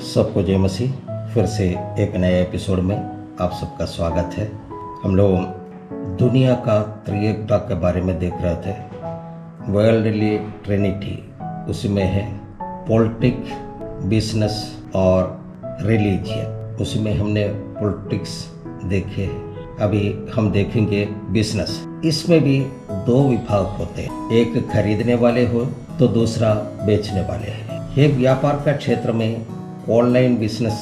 सबको जय मसीह। फिर से एक नए एपिसोड में आप सबका स्वागत है। हम लोग दुनिया का त्रिएकता के बारे में देख रहे थे। वर्ल्डली ट्रिनिटी उसमें है पॉलिटिक, बिजनेस और रिलीजियन। उसमें हमने पॉलिटिक्स देखे हैं, अभी हम देखेंगे बिजनेस। इसमें भी दो विभाग होते हैं, एक खरीदने वाले हो तो दूसरा बेचने वाले हैं। ये व्यापार का क्षेत्र में ऑनलाइन बिजनेस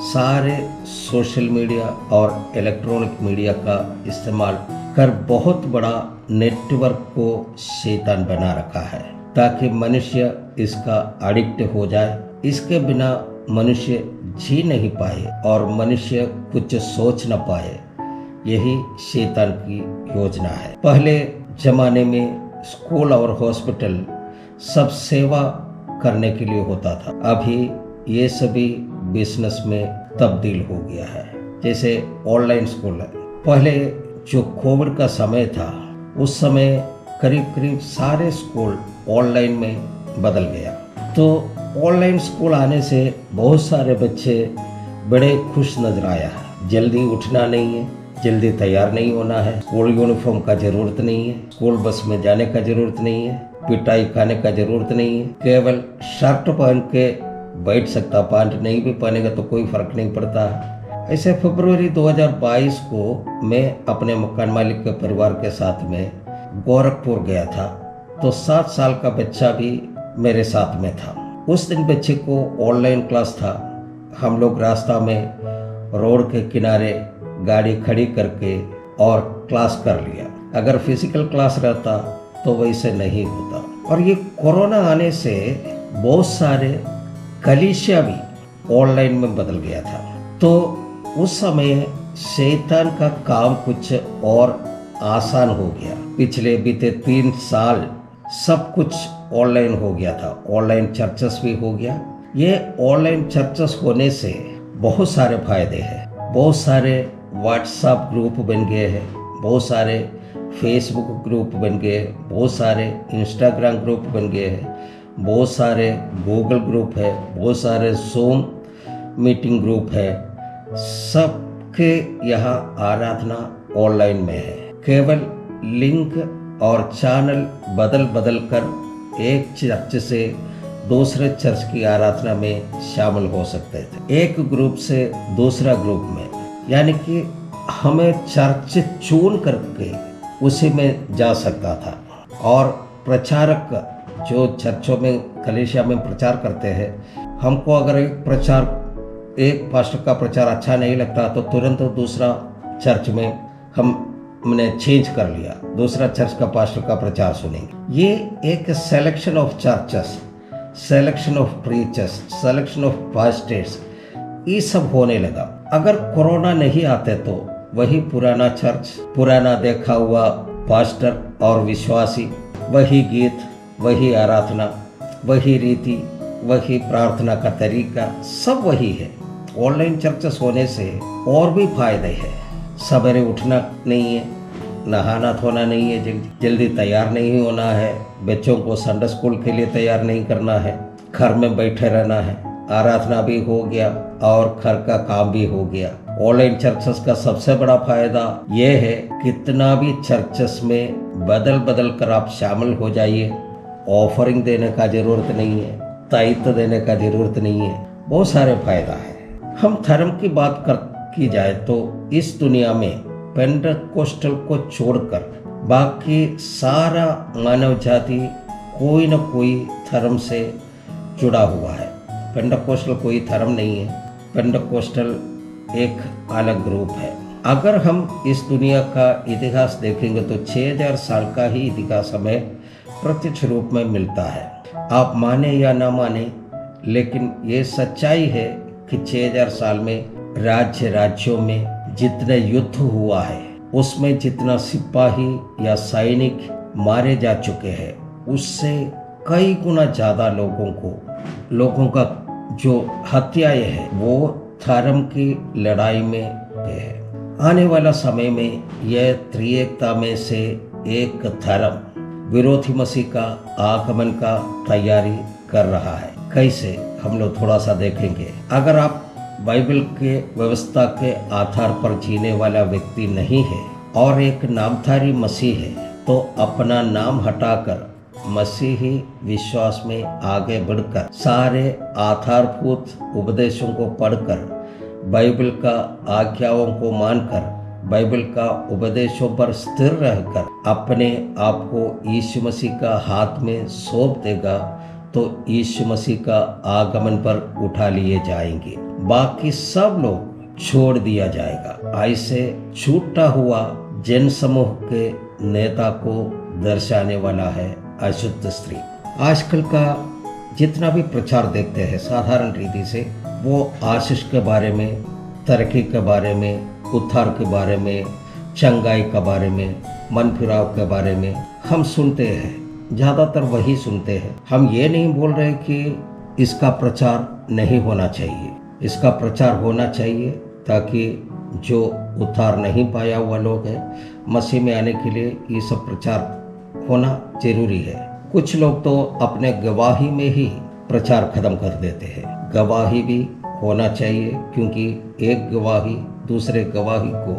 सारे सोशल मीडिया और इलेक्ट्रॉनिक मीडिया का इस्तेमाल कर बहुत बड़ा नेटवर्क को शैतान बना रखा है, ताकि मनुष्य इसका एडिक्ट हो जाए। इसके बिना मनुष्य जी नहीं पाए और मनुष्य कुछ सोच न पाए। यही शैतान की योजना है। पहले जमाने में स्कूल और हॉस्पिटल सब सेवा करने के लिए होता था, अभी ये सभी बिजनेस में तब्दील हो गया है। जैसे ऑनलाइन स्कूल है। पहले जो कोविड का समय था, उस समय करीब करीब सारे स्कूल ऑनलाइन में बदल गया। तो ऑनलाइन स्कूल आने से बहुत सारे बच्चे बड़े खुश नजर आया है। जल्दी उठना नहीं है, जल्दी तैयार नहीं होना है, स्कूल यूनिफॉर्म का जरूरत नहीं है, स्कूल बस में जाने का जरूरत नहीं है, पिटाई खाने का जरूरत नहीं है, केवल शर्ट पहन के बैठ सकता, पैंट नहीं भी पहनेगा तो कोई फर्क नहीं पड़ता। ऐसे फरवरी 2022 को मैं अपने मकान मालिक के परिवार के साथ में गोरखपुर गया था, तो 7 साल का बच्चा भी मेरे साथ में था। उस दिन बच्चे को ऑनलाइन क्लास था। हम लोग रास्ता में रोड के किनारे गाड़ी खड़ी करके और क्लास कर लिया। अगर फिजिकल क्लास रहता तो वैसे नहीं होता। और ये कोरोना आने से बहुत सारे कलीसिया भी ऑनलाइन में बदल गया था। तो उस समय शैतान का काम कुछ और आसान हो गया। पिछले बीते 3 साल सब कुछ ऑनलाइन हो गया था। ऑनलाइन चर्चेस भी हो गया। ये ऑनलाइन चर्चेस होने से बहुत सारे फायदे हैं। बहुत सारे व्हाट्सएप ग्रुप बन गए हैं, बहुत सारे फेसबुक ग्रुप बन गए, बहुत सारे इंस्टाग्राम ग्रुप बन गए हैं, बहुत सारे गूगल ग्रुप है, बहुत सारे ज़ूम मीटिंग ग्रुप है। सबके यहाँ आराधना ऑनलाइन में है। केवल लिंक और चैनल बदल बदल कर एक चर्च से दूसरे चर्च की आराधना में शामिल हो सकते थे, एक ग्रुप से दूसरा ग्रुप में। यानी कि हमें चर्च चुन करके उसी में जा सकता था। और प्रचारक जो चर्चों में कलीसिया में प्रचार करते हैं, हमको अगर एक पास्टर का प्रचार अच्छा नहीं लगता तो तुरंत दूसरा चर्च में हमने चेंज कर लिया, दूसरा चर्च का पास्टर का प्रचार सुनेंगे। ये एक selection of churches, selection of preachers, selection of pastors, ये सब होने लगा। अगर कोरोना नहीं आते तो वही पुराना चर्च, पुराना देखा हुआ पास्टर और विश्वासी, वही गीत, वही आराधना, वही रीति, वही प्रार्थना का तरीका, सब वही है। ऑनलाइन चर्चेस होने से और भी फायदे हैं। सवेरे उठना नहीं है, नहाना धोना नहीं है, जल्दी तैयार नहीं होना है, बच्चों को संडे स्कूल के लिए तैयार नहीं करना है, घर में बैठे रहना है, आराधना भी हो गया और घर का काम भी हो गया। ऑनलाइन चर्चेस का सबसे बड़ा फायदा यह है, कितना भी चर्चेस में बदल बदल कर आप शामिल हो जाइए। ऑफरिंग देने का जरूरत नहीं है, दायित्व देने का जरूरत नहीं है, बहुत सारे फायदा है। हम धर्म की बात की जाए तो इस दुनिया में पेंटेकोस्टल को छोड़कर बाकी सारा मानव जाति कोई न कोई धर्म से जुड़ा हुआ है। पेंटेकोस्टल कोई धर्म नहीं है, पेंटेकोस्टल एक अलग ग्रुप है। अगर हम इस दुनिया का इतिहास देखेंगे तो 6000 साल का ही इतिहास हमें प्रत्यक्ष रूप में मिलता है। आप माने या ना माने, लेकिन ये सच्चाई है कि 6000 साल में राज्यों में जितने युद्ध हुआ है, उसमें जितना सिपाही या सैनिक मारे जा चुके हैं, उससे कई गुना ज्यादा लोगों का जो हत्याएं हैं वो धर्म की लड़ाई में है। आने वाला समय में यह त्रिएकता में से एक धर्म विरोधी मसीह का आगमन का तैयारी कर रहा है। कैसे, हम लोग थोड़ा सा देखेंगे। अगर आप बाइबल के व्यवस्था के आधार पर जीने वाला व्यक्ति नहीं है और एक नामधारी मसीह है, तो अपना नाम हटाकर मसीही विश्वास में आगे बढ़कर सारे आधारभूत उपदेशों को पढ़कर बाइबल का आज्ञाओं को मानकर बाइबल का उपदेशों पर स्थिर रहकर अपने आप को यीशु मसीह का हाथ में सौंप देगा तो यीशु मसीह का आगमन पर उठा लिए जाएंगे। बाकी सब लोग छोड़ दिया जाएगा। ऐसे छूटा हुआ जन समूह के नेता को दर्शाने वाला है अशुद्ध स्त्री। आजकल का जितना भी प्रचार देखते हैं साधारण रीति से, वो आशीष के बारे में, तरक्की के बारे में, उद्धार के बारे में, चंगाई के बारे में, मन फिराव के बारे में हम सुनते हैं। ज़्यादातर वही सुनते हैं। हम ये नहीं बोल रहे कि इसका प्रचार नहीं होना चाहिए। इसका प्रचार होना चाहिए ताकि जो उद्धार नहीं पाया हुआ लोग हैं, मसीह में आने के लिए ये सब प्रचार होना जरूरी है। कुछ लोग तो अपने गवाही में ही प्रचार खत्म कर देते हैं। गवाही भी होना चाहिए क्योंकि एक गवाही दूसरे गवाही को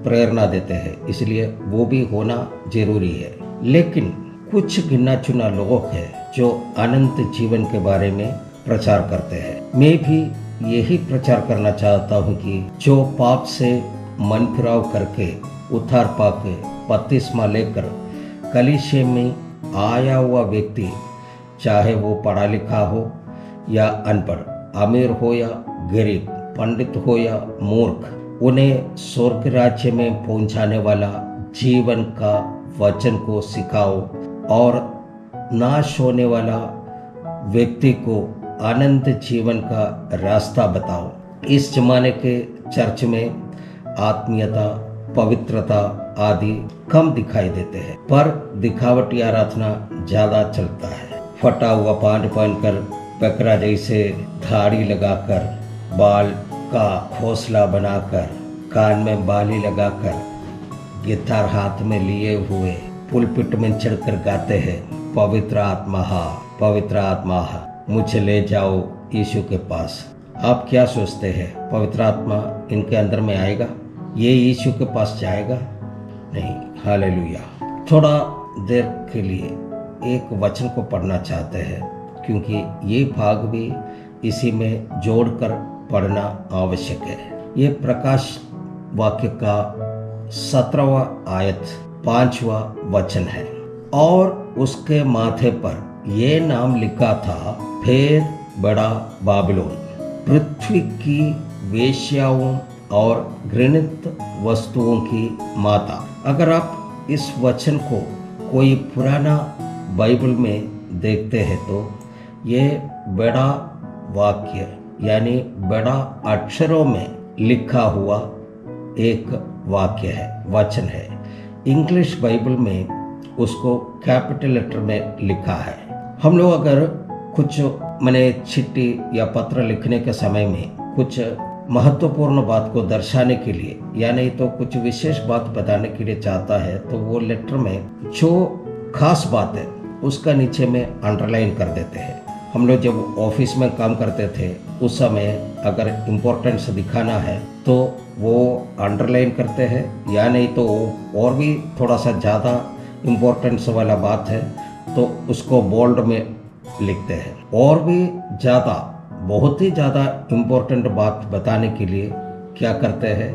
प्रेरणा देते हैं, इसलिए वो भी होना जरूरी है। लेकिन कुछ गिना चुना लोग हैं जो अनंत जीवन के बारे में प्रचार करते हैं। मैं भी यही प्रचार करना चाहता हूँ कि जो पाप से मन फिराव करके उद्धार पाके बपतिस्मा लेकर कलीसिया में आया हुआ व्यक्ति, चाहे वो पढ़ा लिखा हो या अनपढ़, अमीर हो या गरीब, पंडित हो या मूर्ख, उन्हें स्वर्ग राज्य में पहुंचाने वाला जीवन का वचन को सिखाओ और नाश होने वाला व्यक्ति को अनंत जीवन का रास्ता बताओ। इस जमाने के चर्च में आत्मीयता, पवित्रता आदि कम दिखाई देते हैं, पर दिखावटी आराधना ज्यादा चलता है। फटा हुआ पैंट पहनकर, बकरा जैसे दाढ़ी लगाकर, बाल का खोसला बनाकर, कान में बाली लगाकर, गिटार हाथ में लिए हुए पुलपिट में चढ़कर गाते हैं, पवित्र आत्मा मुझे ले जाओ यीशु के पास। आप क्या सोचते हैं, पवित्र आत्मा इनके अंदर में आएगा? ये यीशु के पास जाएगा? नहीं। हालेलुया। थोड़ा देर के लिए एक वचन को पढ़ना चाहते हैं क्योंकि ये भाग भी इसी में जोड़कर पढ़ना आवश्यक है। ये प्रकाश वाक्य का 17वां आयत 5वां वचन है। और उसके माथे पर ये नाम लिखा था, फिर बड़ा बाबिलोन, पृथ्वी की वेश्याओं और घृणित वस्तुओं की माता। अगर आप इस वचन को कोई पुराना बाइबल में देखते हैं तो ये बड़ा वाक्य यानी बड़ा अक्षरों में लिखा हुआ एक वाक्य है, वचन है। इंग्लिश बाइबल में उसको कैपिटल लेटर में लिखा है। हम लोग अगर कुछ चिट्ठी या पत्र लिखने के समय में कुछ महत्वपूर्ण बात को दर्शाने के लिए या नहीं तो कुछ विशेष बात बताने के लिए चाहता है तो वो लेटर में जो खास बात है उसका नीचे में अंडरलाइन कर देते हैं। हम लोग जब ऑफिस में काम करते थे उस समय अगर इम्पोर्टेंस दिखाना है तो वो अंडरलाइन करते हैं, या नहीं तो और भी थोड़ा सा ज़्यादा इम्पोर्टेंस वाला बात है तो उसको बोल्ड में लिखते हैं। और भी ज़्यादा, बहुत ही ज़्यादा इम्पोर्टेंट बात बताने के लिए क्या करते हैं,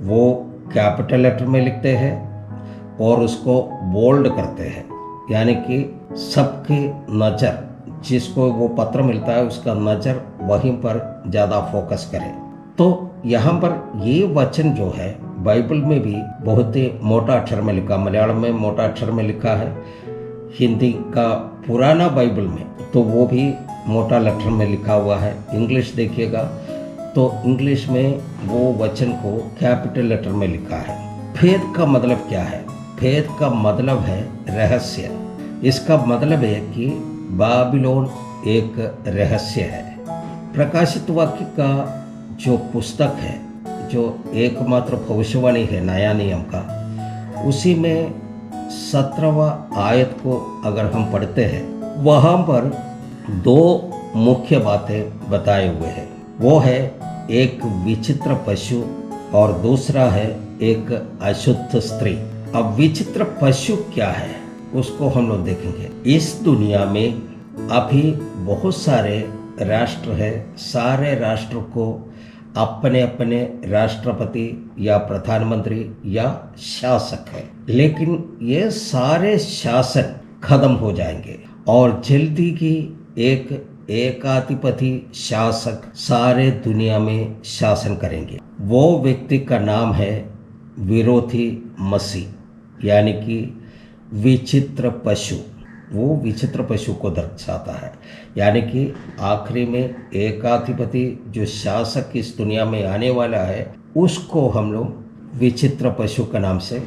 वो कैपिटल लेटर में लिखते हैं और उसको बोल्ड करते हैं, यानी कि सबकी नज़र, जिसको वो पत्र मिलता है उसका नज़र वहीं पर ज़्यादा फोकस करे। तो यहाँ पर ये वचन जो है बाइबल में भी बहुत ही मोटा अक्षर में लिखा, मलयालम में मोटा अक्षर में लिखा है, हिंदी का पुराना बाइबल में तो वो भी मोटा अक्षर में लिखा हुआ है। इंग्लिश देखिएगा तो इंग्लिश में वो वचन को कैपिटल लेटर में लिखा है। भेद का मतलब क्या है? भेद का मतलब है रहस्य। इसका मतलब है कि बाबिलोन एक रहस्य है। प्रकाशित वाक्य का जो पुस्तक है, जो एकमात्र भविष्यवाणी है नया नियम का, उसी में 17वां आयत को अगर हम पढ़ते हैं, वहाँ पर दो मुख्य बातें बताए हुए हैं। वो है एक विचित्र पशु और दूसरा है एक अशुद्ध स्त्री। अब विचित्र पशु क्या है उसको हम लोग देखेंगे। इस दुनिया में अभी बहुत सारे राष्ट्र है, सारे राष्ट्र को अपने अपने राष्ट्रपति या प्रधानमंत्री या शासक है, लेकिन ये सारे शासक खत्म हो जाएंगे और जल्दी की एक एकाधिपति शासक सारे दुनिया में शासन करेंगे। वो व्यक्ति का नाम है विरोधी मसीह, यानी कि विचित्र पशु। वो विचित्र पशु को दर्शाता है, यानी कि आखिरी में एकाधिपति जो शासक इस दुनिया में आने वाला है, उसको हम लोग विचित्र पशु का नाम से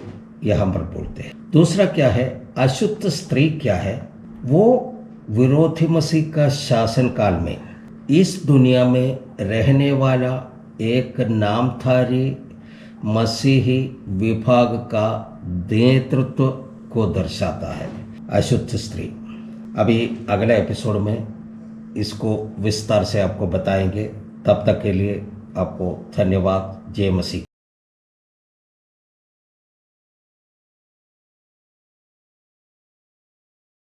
यहाँ पर बोलते हैं। दूसरा क्या है, अशुद्ध स्त्री क्या है? वो विरोधी मसीह का शासन काल में इस दुनिया में रहने वाला एक नामधारी मसीही विभाग का नेतृत्व को दर्शाता है, अशुद्ध स्त्री। अभी अगले एपिसोड में इसको विस्तार से आपको बताएंगे। तब तक के लिए आपको धन्यवाद। जय मसीह की।